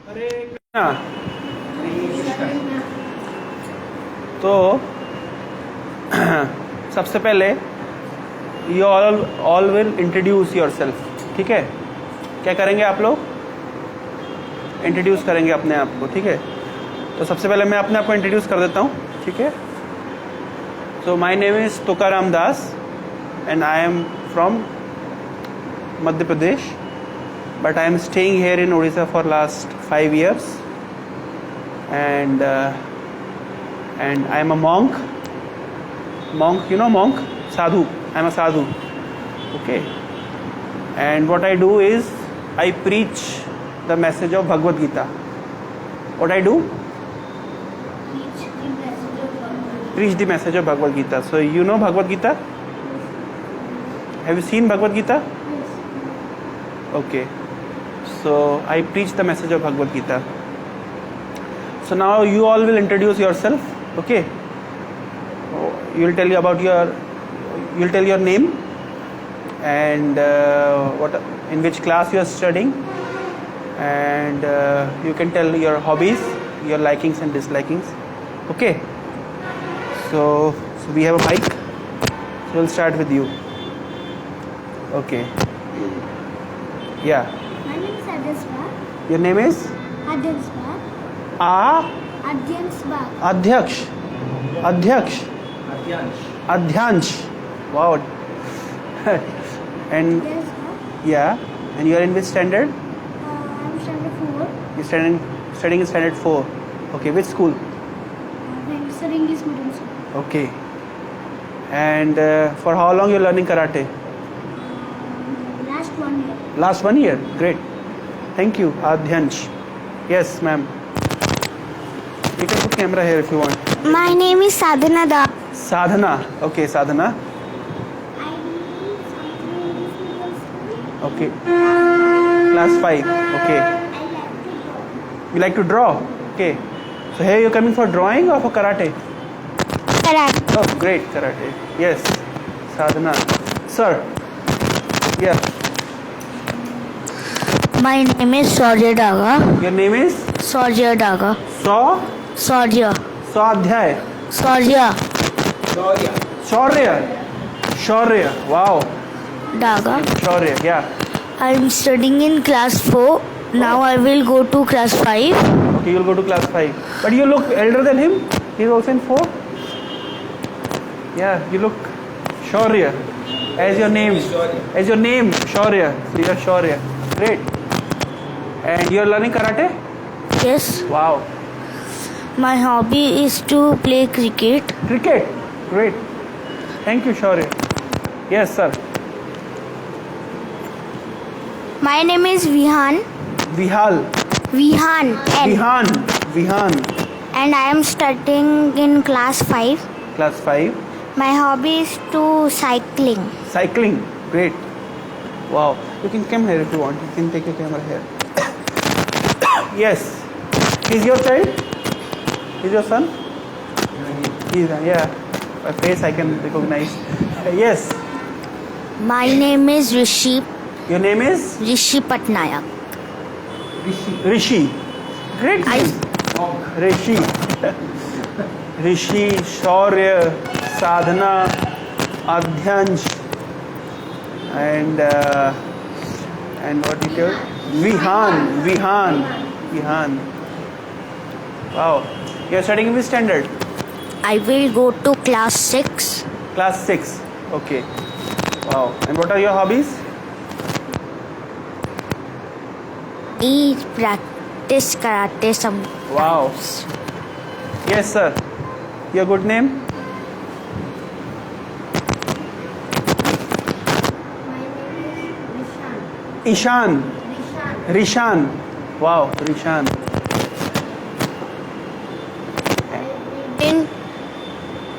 हरे कृष्णा। तो सबसे पहले you all will introduce your self, ठीक है? क्या करेंगे आप लोग? इंट्रोड्यूस करेंगे अपने आप को, ठीक है? तो सबसे पहले मैं अपने आप को इंट्रोड्यूस कर देता हूँ, ठीक है? So my name is Tukaram Das and I am from Madhya Pradesh, but I am staying here in Odisha for last 5 years, and I am a monk. Monk, you know monk, sadhu. I am a sadhu. Okay. And what I do is I preach the message of Bhagavad Gita. What I do? Preach the message of Bhagavad Gita. So you know Bhagavad Gita? Have you seen Bhagavad Gita? Okay. So I preach the message of Bhagavad Gita. So now you all will introduce yourself, okay? You'll tell your name and in which class you are studying, and you can tell your hobbies, your likings and dislikings, okay? So we have a mic, so we'll start with you, okay? Yeah. My name is Adyansbag. Your name is? Adyansbag. Adhyaksh. Adhyansh. Wow. And Adyansbag. yeah, and you are in which standard? I'm standard 4. You're studying in standard 4. Okay, which school? Sir English medium school. Okay. And for how long you're learning karate? Last 1 year. Last 1 year. Great. Thank you, Adhyansh. Yes, ma'am. You can put camera here if you want. My name is Sadhana Das. Sadhana. Okay, Sadhana. Okay. Class 5. Okay. You like to draw? Okay. So here you're coming for drawing or for karate? Karate. Oh, great, karate. Yes, Sadhana. Sir. Yeah. My name is Saurya Daga. Your name is? Saurya Daga. Saurya. Swadhyay. Saurya Shaurya. Wow. Daga. Shaurya. Yeah. I'm studying in class 4. Now I will go to class 5. Okay, you'll go to class 5. But you look elder than him. He's also in 4. Yeah, you look Shaurya. As your name, Shaurya. So you're Shaurya. Great. And you're learning karate? Yes. Wow. My hobby is to play cricket. Cricket. Great. Thank you, Shaurya. Yes, sir. My name is Vihan. Vihal. Vihan. Vihan. And I am studying in class 5. Class 5. My hobby is to cycling. Cycling. Great. Wow. You can come here if you want. You can take your camera here. Yes. He's your child? He's your son? He's, yeah. By face I can recognize. Yes. My name is Rishi Your name is? Patnaik. Rishi. Great name. Rishi. Rishi, Shaurya, Sadhana, Adhyansh, and what did you tell? Vihan. Wow. You are studying in which standard? I will go to class 6. Class 6. Okay. Wow. And what are your hobbies? I practice karate some. Wow. Yes, sir. Your good name? Ishan. Rishan. Wow, Rishan. In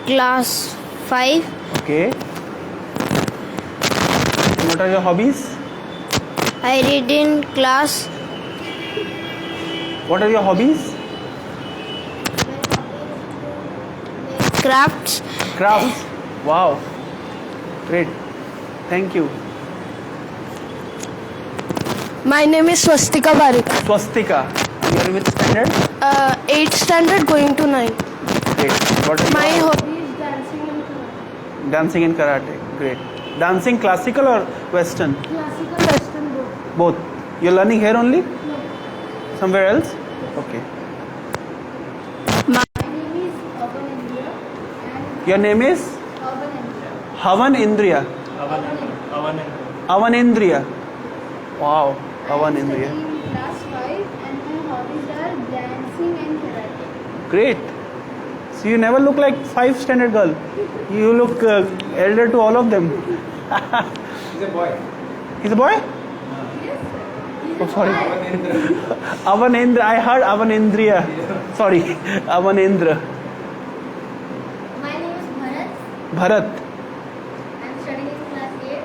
class 5. Okay. And what are your hobbies? I read in class. What are your hobbies? Crafts. Crafts. Wow. Great. Thank you. My name is Swastika Parekh. Swastika. You are in which standard? 8th standard going to 9th. Great. What are My you? hobby is dancing and karate. Dancing and karate. Great. Dancing classical or western? Classical, western both. Both. You're learning here only? No. Somewhere else? Okay. My name is Avan Indra and Your name is Avan Indra. Havan Indriya. Avan Indra. Avan Indriya. Wow. Avan I am Indriya. studying in class 5 and my hobbies are dancing and karate. Great. So you never look like 5th standard girl. You look elder to all of them. He's a boy. He's a boy? Yes, sir. He's Oh, sorry. a boy. Avanendra. I heard Avanendriya. Sorry. Avanendra. My name is Bharat. Bharat. I am studying in class 8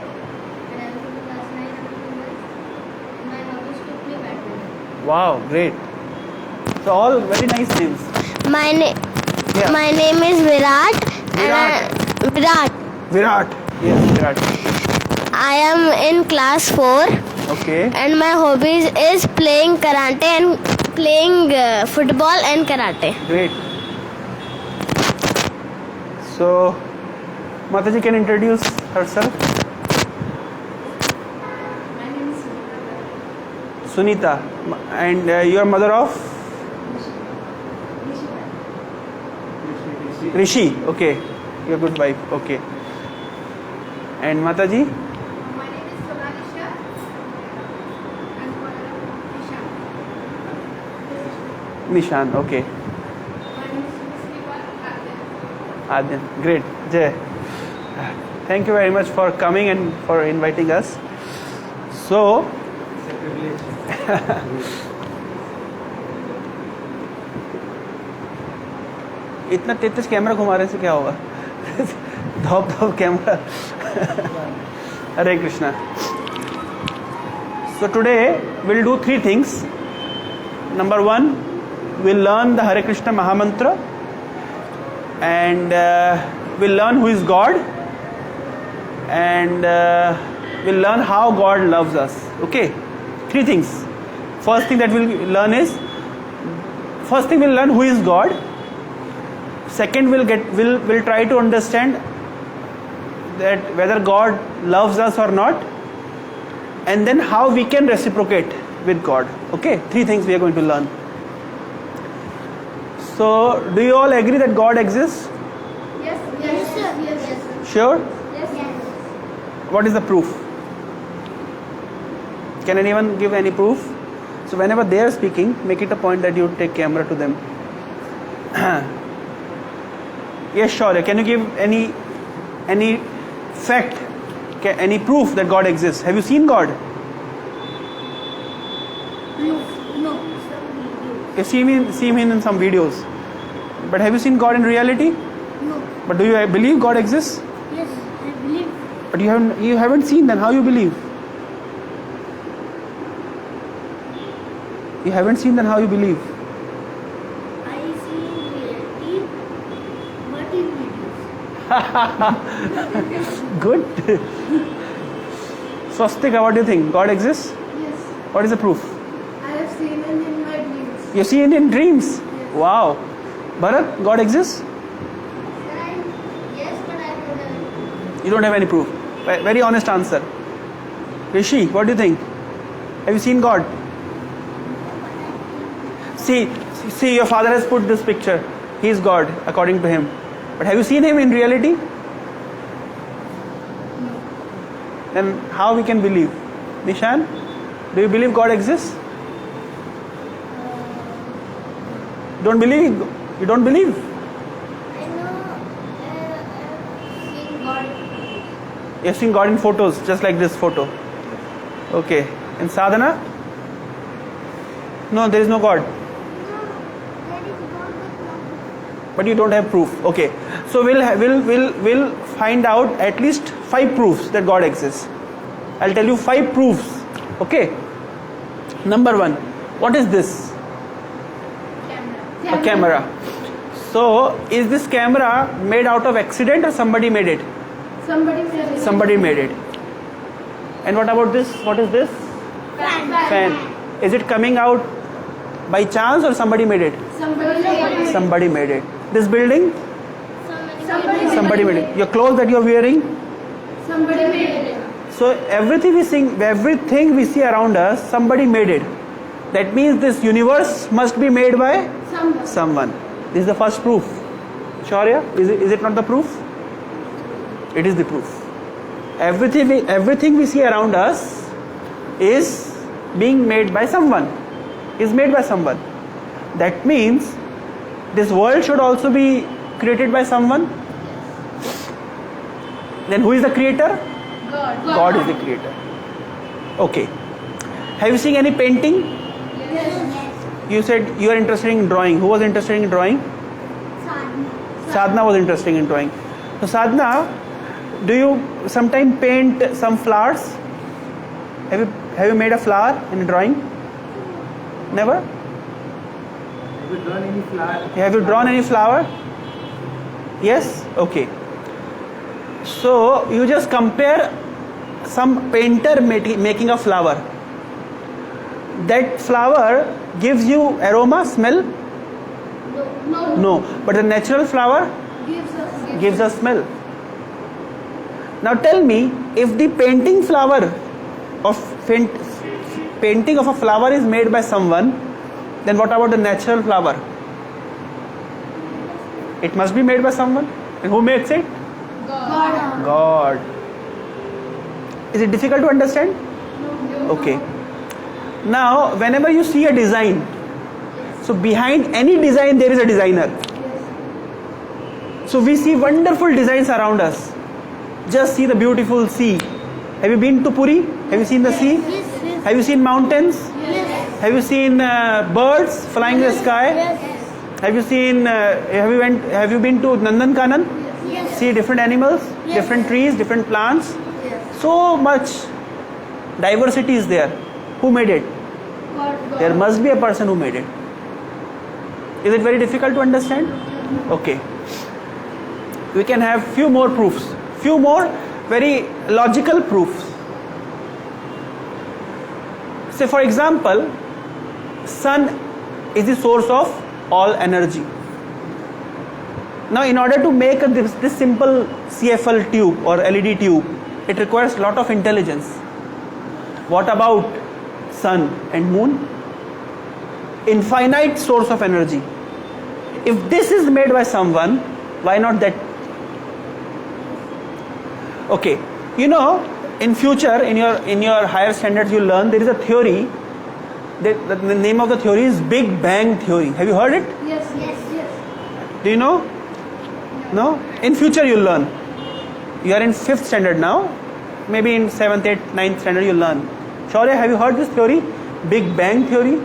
and I am in class 9 after 2 months. And my hobby is to play badminton. Wow. Great. So all very nice names. My name is Virat. Virat. Virat. Yes, Virat. I am in class 4 Okay. and my hobbies is playing karate and playing football and karate. Great. So, Mataji can introduce herself. My name is Sunita. Sunita. And you are mother of? Rishi. Okay. Your good wife. Okay. And Mataji? My name is Sonalisha and father of Nishan. Nishan. Okay. My name is Muslipa Adyan. Adyan. Great. Jay. Thank you very much for coming and for inviting us. So, It's a privilege. इतना तेज camera घुमाने से क्या होगा धोप धोप camera Hare Krishna. So today we'll do 3 things. Number 1, we'll learn the Hare Krishna Mahamantra and we'll learn who is God and we'll learn how God loves us. Okay, 3 things. First thing we'll learn who is God. Second, we'll try to understand that whether God loves us or not, and then how we can reciprocate with God. Okay, 3 things we are going to learn. So, do you all agree that God exists? Yes, yes, sir. Yes, yes, sir. Sure? Yes, yes. What is the proof? Can anyone give any proof? So, whenever they are speaking, make it a point that you take camera to them. Yes, sure. Can you give any fact, any proof that God exists? Have you seen God? No. You've seen him in some videos. But have you seen God in reality? No. But do you believe God exists? Yes, I believe. But you haven't seen, then how you believe? You haven't seen, then how you believe? I see in reality, but in videos. Good. Swastika, what do you think? God exists? Yes, What is the proof? I have seen it in my dreams. You see it in dreams? Wow. Bharat, God exists? Yes, but I don't have. You don't have any proof. Very honest answer. Rishi, what do you think? Have you seen God? See, your father has put this picture. He is God, according to him. But have you seen him in reality? Then how we can believe? Nishan, do you believe God exists? Don't believe? You don't believe? I know seeing God. You have seen God in photos, just like this photo. Okay. And sadhana? No, there is no God. But you don't have proof. Okay. So we'll find out at least 5 proofs that God exists. I'll tell you 5 proofs. Okay. Number 1. What is this? A camera. So is this camera made out of accident or somebody made it? Somebody made it. Somebody made it. And what about this? What is this? Fan. Fan. Is it coming out By chance or somebody made it? Somebody made it. This building? Somebody made it. Your clothes that you are wearing? Somebody made it. So everything we see around us, somebody made it. That means this universe must be made by someone. This is the first proof. Shaurya, is it not the proof? It is the proof. Everything we see around us is being made by someone. Is made by someone. That means this world should also be created by someone. Then who is the creator? God is the creator. Okay. Have you seen any painting? Yes. You said you are interested in drawing. Who was interested in drawing? Sadhna was interested in drawing. So Sadhna, do you sometimes paint some flowers? Have you made a flower in a drawing? Never? Have you drawn any flower? Have you drawn any flower? Yes? Okay. So you just compare some painter making a flower. That flower gives you aroma, smell? No. But the natural flower gives us smell. Now tell me, if the painting of a flower is made by someone, then what about the natural flower? It must be made by someone. And who makes it? God. Is it difficult to understand? Okay. Now, whenever you see a design, so behind any design there is a designer. So we see wonderful designs around us. Just see the beautiful sea. Have you been to Puri? Have you seen the sea? Have you seen mountains? Have you seen birds flying in the sky? Have you seen? Have you been to Nandankanan? See different animals, different trees, different plants. So much diversity is there. Who made it? There must be a person who made it. Is it very difficult to understand? Okay. We can have few more proofs. Few more very logical proofs. Say for example, sun is the source of all energy. Now in order to make this simple CFL tube or LED tube, it requires a lot of intelligence. What about sun and moon? Infinite source of energy. If this is made by someone, why not that? Okay, you know, in future, in your higher standards, you learn there is a theory. The name of the theory is Big Bang theory. Have you heard it? Yes. Do you know? No? In future you learn. You are in 5th standard now. Maybe in 7th, 8th, 9th standard you learn. Shaurya, have you heard this theory? Big Bang theory?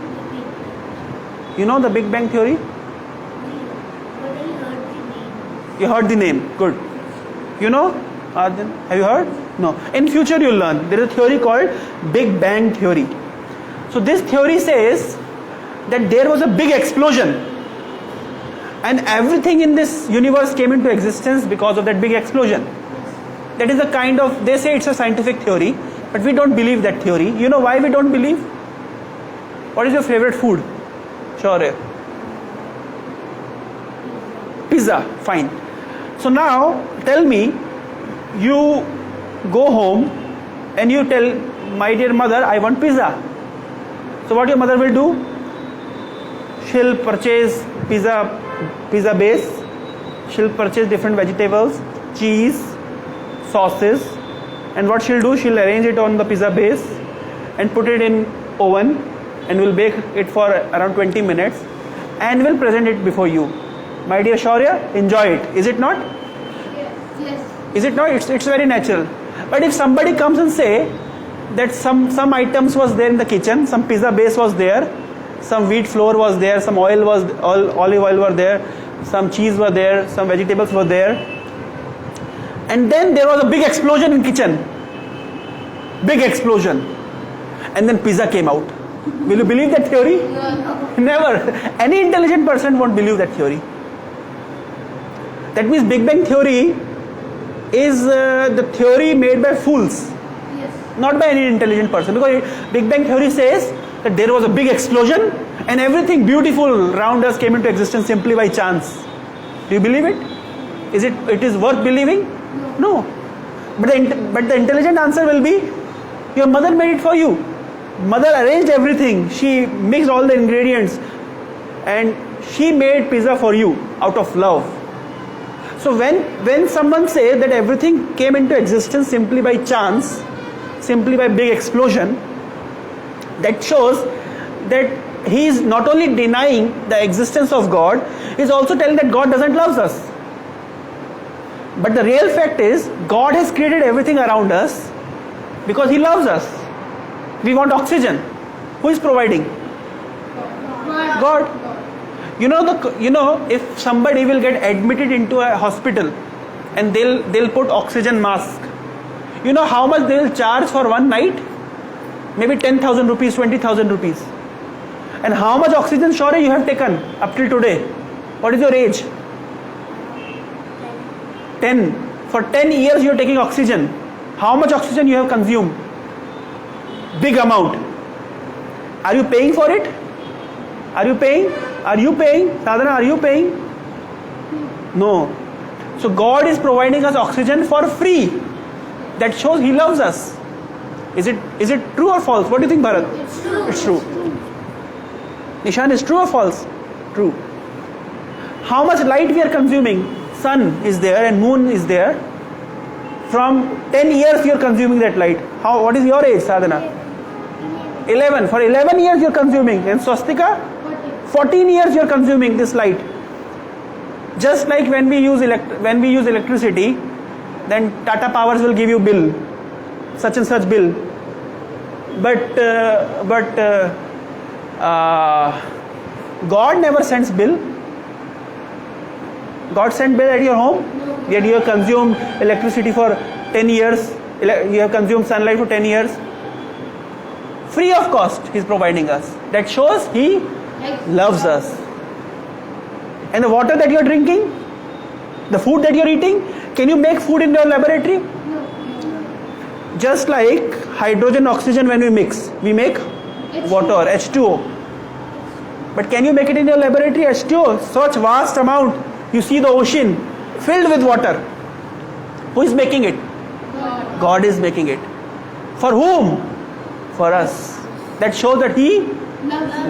You know the Big Bang theory? You heard the name. Good. You know? Arjun, have you heard? No. In future you'll learn. There is a theory called Big Bang theory. So this theory says that there was a big explosion and everything in this universe came into existence because of that big explosion. That is a kind of, they say it's a scientific theory, but we don't believe that theory. You know why we don't believe? What is your favorite food? Sure. Pizza. Fine. So now tell me, you go home and you tell, my dear mother, I want pizza. So what your mother will do? She'll purchase pizza base. She'll purchase different vegetables, cheese, sauces, and what she'll do, she'll arrange it on the pizza base and put it in oven and will bake it for around 20 minutes and will present it before you. My dear Shaurya, enjoy it. Is it not? Yes. Is it not? It's very natural. But if somebody comes and say that some items was there in the kitchen, some pizza base was there, some wheat flour was there, some olive oil were there, some cheese were there, some vegetables were there, and then there was a big explosion in kitchen. Big explosion. And then pizza came out. Will you believe that theory? No. Never. Any intelligent person won't believe that theory. That means Big Bang theory is the theory made by fools, Yes. not by any intelligent person. Because Big Bang theory says that there was a big explosion And everything beautiful around us came into existence simply by chance. Do you believe it? It is worth believing? No. But the intelligent answer will be, your mother made it for you. Mother arranged everything. She mixed all the ingredients and she made pizza for you out of love. So when someone says that everything came into existence simply by chance, simply by big explosion, that shows that he is not only denying the existence of God, he is also telling that God doesn't love us. But the real fact is, God has created everything around us because He loves us. We want oxygen. Who is providing? God. You know, if somebody will get admitted into a hospital and they'll put oxygen mask, you know how much they'll charge for one night? Maybe 10,000 rupees, 20,000 rupees. And how much oxygen surely you have taken up till today? What is your age? 10. For 10 years you are taking oxygen. How much oxygen you have consumed? Big amount. Are you paying for it? Are you paying? Are you paying? Sadhana, are you paying? No. So God is providing us oxygen for free. That shows He loves us. Is it true or false? What do you think, Bharat? It's true. It's true. Nishan, is true or false? True. How much light we are consuming? Sun is there and moon is there. From 10 years you are consuming that light. What is your age, Sadhana? 11. For 11 years you are consuming. And Swastika? 14 years you are consuming this light. Just like when we use electricity, then Tata Powers will give you bill, such and such bill. But God never sends bill. God sent bill at your home, yet you have consumed electricity for 10 years, you have consumed sunlight for 10 years. Free of cost, He is providing us. That shows He loves us. And the water that you are drinking, the food that you are eating, can you make food in your laboratory? Just like hydrogen, oxygen, when we mix, we make water, H2O. But can you make it in your laboratory, H2O? Such vast amount. You see the ocean filled with water. Who is making it? God is making it. For whom? For us. That shows that He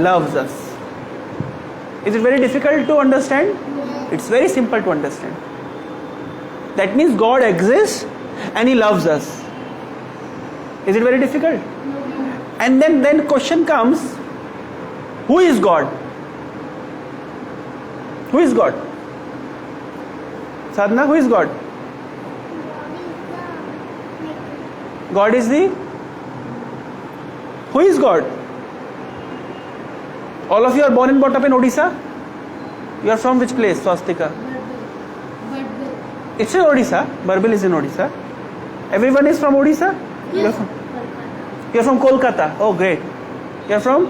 loves us. Is it very difficult to understand? It's very simple to understand. That means God exists and He loves us. Is it very difficult? And then question comes, who is God? Who is God? Sadhana, who is God? God is the... Who is God? All of you are born and brought up in Odisha? You are from which place, Swastika? It's in Odisha. Barbil is in Odisha. Everyone is from Odisha? Yes. You're from Kolkata. Oh, great. You're from?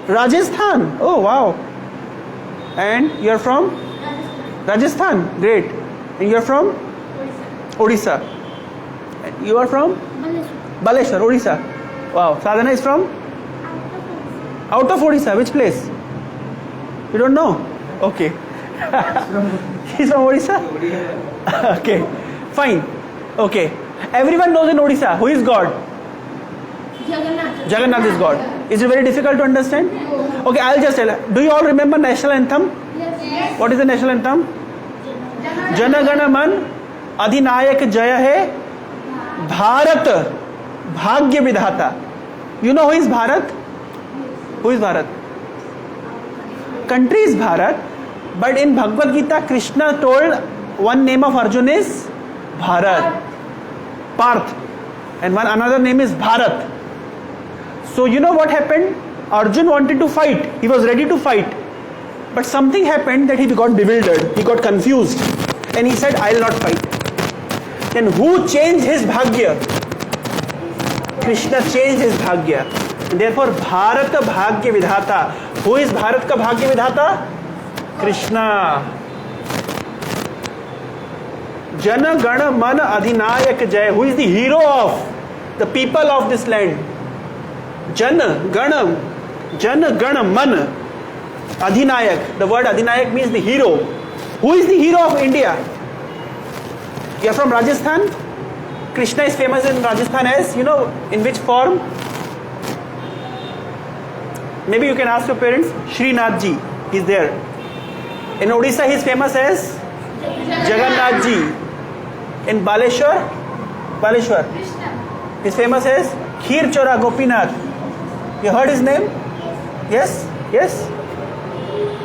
Rajasthan. Oh, wow. And you're from? Rajasthan. Great. And you're from? Odisha. And you are from? Baleshwar, Odisha. Wow. Sadhana is from? Out of Odisha. Which place? You don't know? Okay. He's from Odisha? Okay. Fine. Okay. Everyone knows in Odisha who is God? Jagannath is God. Is it very difficult to understand? Okay, I'll just tell you. Do you all remember national anthem? Yes. What is the national anthem? Jana Gana Man Adhinayak Jaya Hai Bharat Bhagya Vidhata. You know who is Bharat? Who is Bharat? Country is Bharat, but in Bhagavad Gita, Krishna told one name of Arjuna is Bharat, Parth, and another name is Bharat. So you know what happened? Arjun wanted to fight. He was ready to fight. But something happened that he got bewildered. He got confused. And he said, I will not fight. Then who changed his Bhagya? Krishna changed his Bhagya. And therefore, Bharat Bhagya Vidhata. Who is Bharat ka Bhagya Vidhata? Krishna. Jana Gana Mana Adhinayak Jaya. Who is the hero of the people of this land? Jana, Gana, Jan Gan Man. Adhinayak. The word Adhinayak means the hero. Who is the hero of India? You are from Rajasthan? Krishna is famous in Rajasthan as, you know, in which form? Maybe you can ask your parents. Srinath Ji, he is there. In Odisha, he is famous as Jagannath Ji. In Baleshwar, he is famous as Kheer Chora Gopinath. You heard his name? Yes? Yes?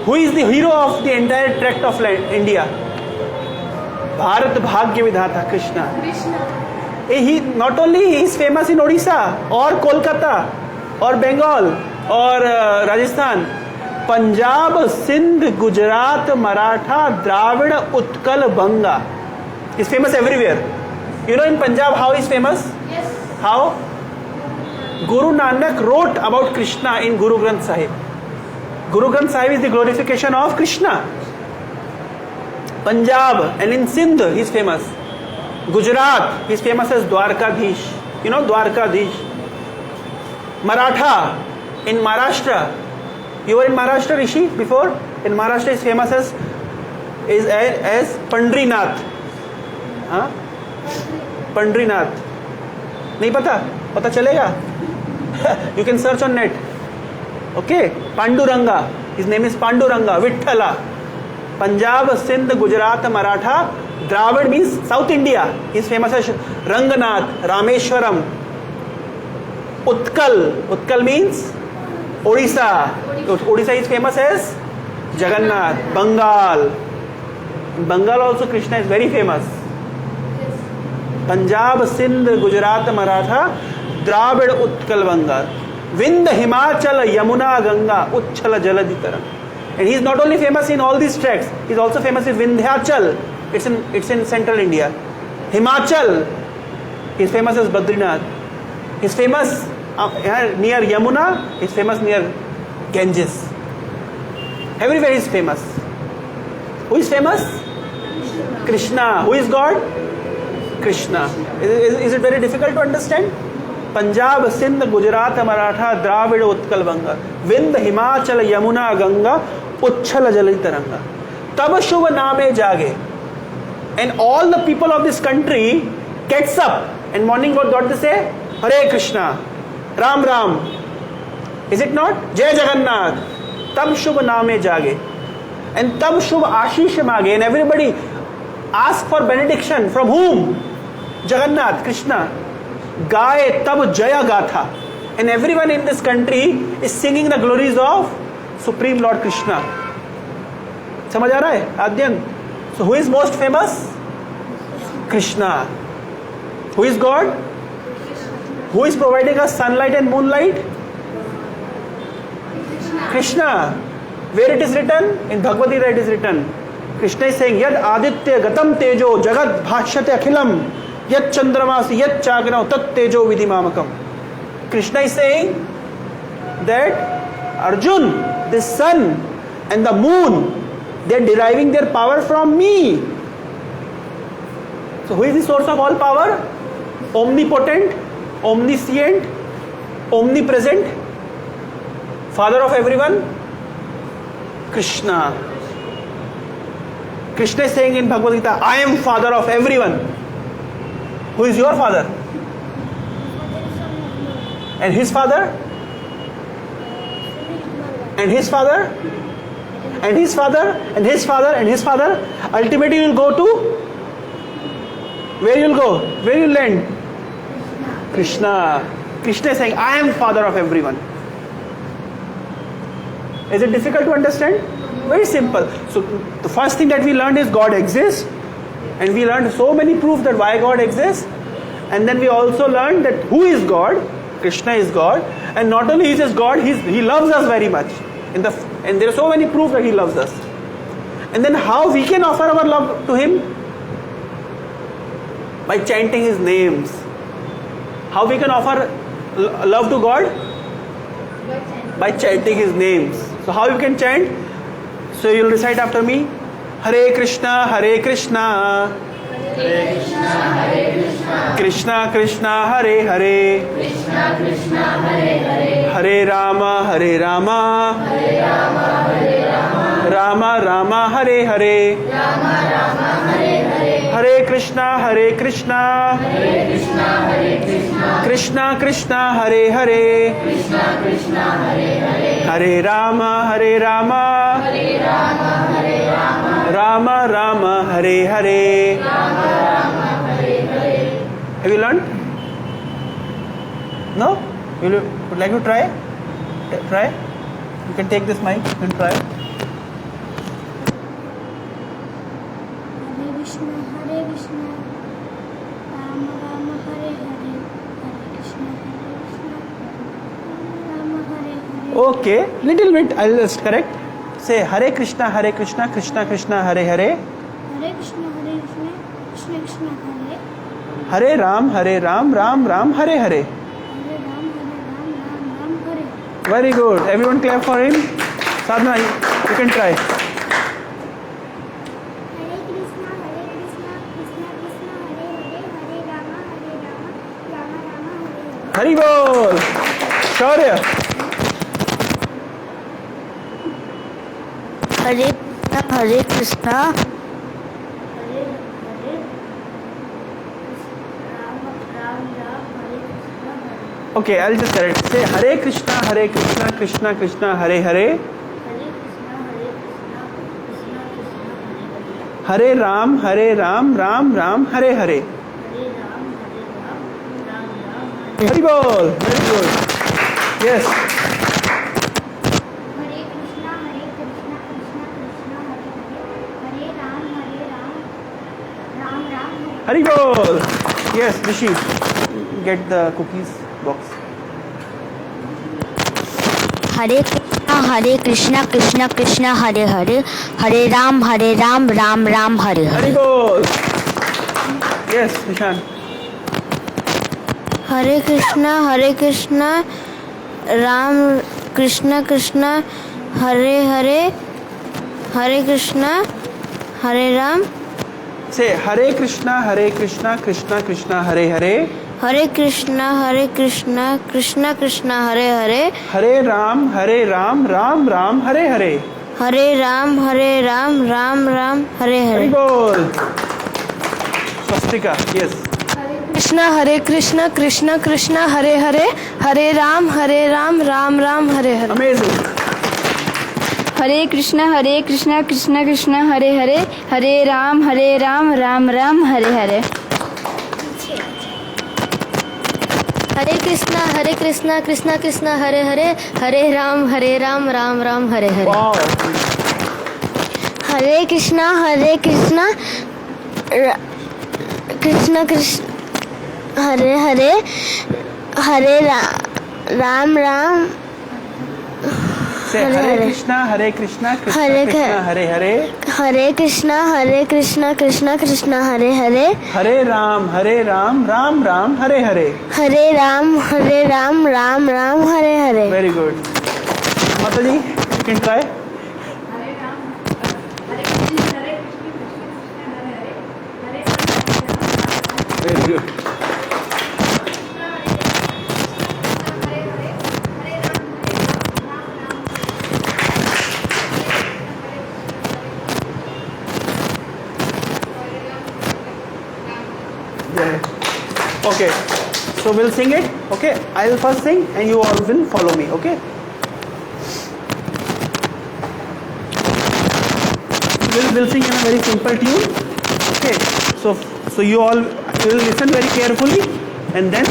Who is the hero of the entire tract of land, India? Bharat Bhagya Vidhata, Krishna. He not only he is famous in Odisha or Kolkata or Bengal or Rajasthan, Punjab, Sindh, Gujarat, Maratha, Dravida, Utkal, Banga. He is famous everywhere. You know in Punjab how he is famous? Yes. How? Guru Nanak wrote about Krishna in Guru Granth Sahib. Guru Granth Sahib is the glorification of Krishna. Punjab and in Sindh he is famous. Gujarat he is famous as Dwarkadhish. You know Dwarkadhish. Maratha in Maharashtra. You were in Maharashtra, Rishi, before? In Maharashtra he is famous as Pandrinath. Huh? Pandrinath. नहीं पता? पता चलेगा? You can search on net. Okay? Panduranga. His name is Panduranga. Vithala. Punjab, Sindh, Gujarat, Maratha. Dravid means South India. He is famous as Ranganath, Rameshwaram. Utkal. Utkal means Odisha. Odisha is famous as Jagannath. Bengal. In Bengal also Krishna is very famous. Punjab, Sindh, Gujarat, Maratha, Dravid, Utkal, Bengal. Vind, Himachal, Yamuna, Ganga, Uchchala, Jaladitaram. And he is not only famous in all these tracts, he is also famous in Vindhyachal. It's in central India. Himachal, he is famous as Badrinath. He is famous near Yamuna, he is famous near Ganges. Everywhere he is famous. Who is famous? Krishna. Who is God? Krishna. Is it very difficult to understand? Punjab, Sindh, Gujarat, Maratha, Dravid, Utkal, Banga. Vind, Himachal, Yamuna, Ganga, Uchchala, Jalitaranga. Tab Shubh Name Jage. And all the people of this country gets up and morning what they say? Hare Krishna, Ram Ram. Is it not? Jai Jagannath. Tab Shubh Name Jage. And Tab Shubh Ashish Mage. And everybody ask for benediction. From whom? Jagannath, Krishna. Gaye Tab Jaya Gatha. And everyone in this country is singing the glories of Supreme Lord Krishna. समझ आ रहा है आद्यन? So who is most famous? Krishna. Who is God? Who is providing us sunlight and moonlight? Krishna. Where it is written? In Bhagavad Gita it is written. Krishna is saying, Yad Aditya Gatam Tejo Jagat Bhashyate Akhilam Yat Chandramasi Yat Chagrao Tat Tejo Vidhimamakam. Krishna is saying that Arjun, the sun and the moon, they are deriving their power from me. So who is the source of all power? Omnipotent, omniscient, omnipresent, father of everyone? Krishna. Krishna is saying in Bhagavad Gita, I am father of everyone. Who is your father? And his father? And his father? And his father? And his father? And his father? Ultimately you will go to? Where you will go? Where you will land? Krishna. Krishna is saying, I am father of everyone. Is it difficult to understand? Very simple. So the first thing that we learned is God exists. And we learned so many proofs that why God exists. And then we also learned that who is God? Krishna is God. And not only he is God, he loves us very much. And there are so many proofs that he loves us. And then how we can offer our love to him? By chanting his names. How we can offer love to God? By chanting his names. So how you can chant? So you will recite after me. Hare Krishna, Hare Krishna. Krishna Krishna Hare Hare Hare Ram Ram Ram Hare Hare Hare Krishna Krishna Krishna Hare Hare Hare Ram Ram Ram Hare Hare Have you learned? No? Would like to try? Try? You can take this mic and try. Hare Krishna, Rama Rama, Hare Hare, Hare Krishna, Rama Hare Hare. Okay, little bit. I'll just correct. Say Hare Krishna, Krishna Krishna, Hare Hare. Hare Krishna, Krishna Krishna, Hare. Hare Ram, Ram Ram, Hare Hare. Hare Ram, Ram Hare. Very good. Everyone clap for him. Sadhana, you can try. Hare Krishna, Krishna Krishna, Hare Hare, Hare Rama, Rama Rama, Hare Hare. Hari Bol. Shaurya. Hare Krishna Okay, I'll just correct. Say Hare Krishna, Krishna Krishna, Hare Hare. Hare Ram, Ram Ram, Hare Hare. Hari Bol. Very good. Yes. Hare Krishna, Krishna Krishna, Hare Hare, Hare Ram, Ram Ram, Hari Bol. Yes, Rishi. Get the cookies box. Hare Krishna Krishna Krishna Hare Hare Hare Ram Ram Ram Hare Hare Hari Bol. Yes, Nishan. Hare Krishna Ram Krishna Krishna Hare Hare Hare Krishna Hare Ram Say Hare Krishna, Krishna Krishna, Hare Hare. Hare Krishna Krishna Krishna Hare Hare Hare Ram, Ram Ram, Hare Hare. Hare Ram Ram Ram Hare Hari Hare Bol. Swastika. Yes. Krishna Krishna Krishna Hare Hare Hare Ram Ram Ram Hare Hare Amazing. Hare Krishna Krishna Krishna Hare Hare Hare Ram Ram Ram Hare Hare Hare Krishna Krishna Krishna Hare Hare Hare Ram Ram Ram Hare Hare Wow. Hare Krishna Krishna Krishna Hare Hare Hare Ram Ram Say Hare Hare Hare. Krishna, Krishna Hare Krishna, Hare Hare. Hare Krishna Krishna Krishna Hare Hare Hare Ram, Ram Ram, Hare Hare. Hare Ram Ram Ram Hare Hare Very good. Mataji, you can try. Very good. Yeah. Okay. So we'll sing it. Okay. I'll first sing and you all will follow me. Okay. We'll sing in a very simple tune. Okay. So you all will listen very carefully and then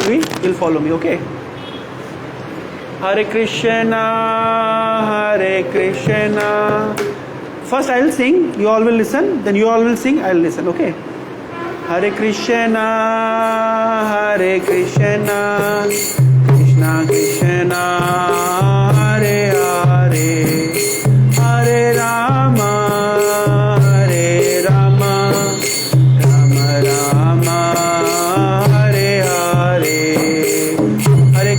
we will follow me. Okay. Hare Krishna, Hare Krishna. First I'll sing, you all will listen, then you all will sing, I'll listen, okay? Hare Krishna, Hare Krishna, Krishna Krishna, Hare Hare, Hare Rama, Hare Rama, Rama Rama, Hare Hare, Hare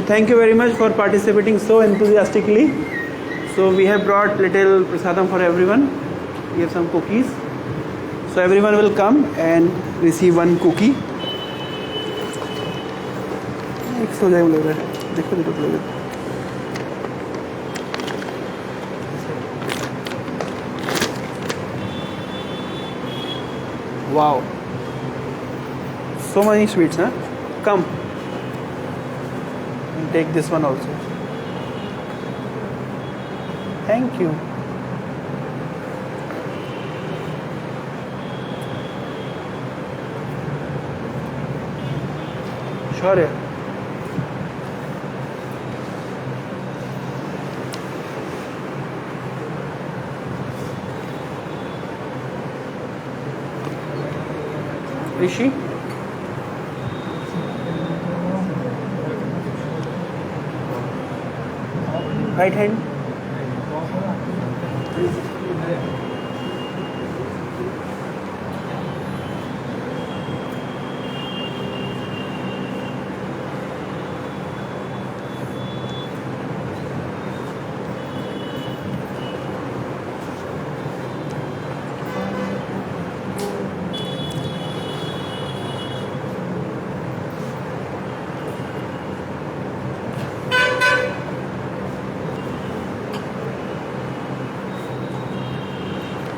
thank you very much for participating so enthusiastically. So we have brought little prasadam for everyone. We have some cookies. So everyone will come and receive one cookie. एक सो जाए लग रहा है, देखो देखो लग रहा है. Wow, so many sweets, huh? Come and take this one also. Thank you. Sure, yeah. Rishi? Right hand?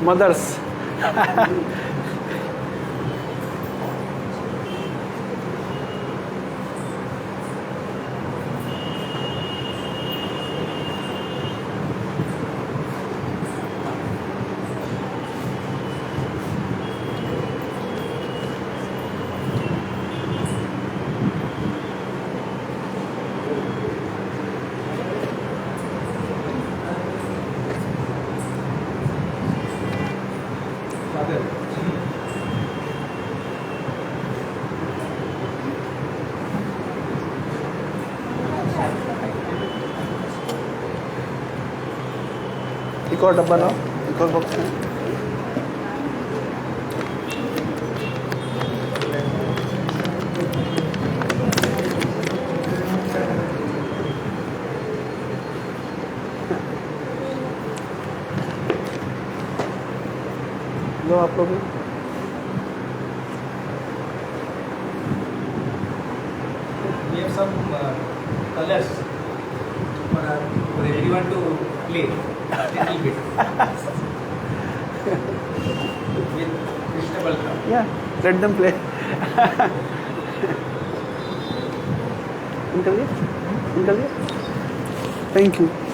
Mothers. एक और डब्बा लाओ, एक और बॉक्स में. लो आप लोग. We have some colors. Ready want to play little bit with Krishna Balram. Yeah, let them play. निकल गया? Thank you.